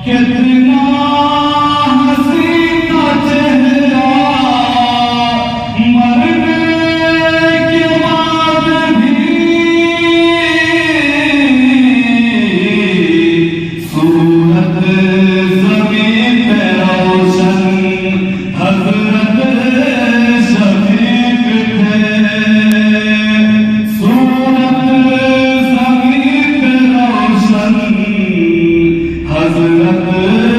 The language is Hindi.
कितना हसीन था चेहरा, मरने के बाद भी सूरत ज़मीन पे रोशन हज़रत शफीक थे। सूरत ज़मीन पे रोशन हज़रत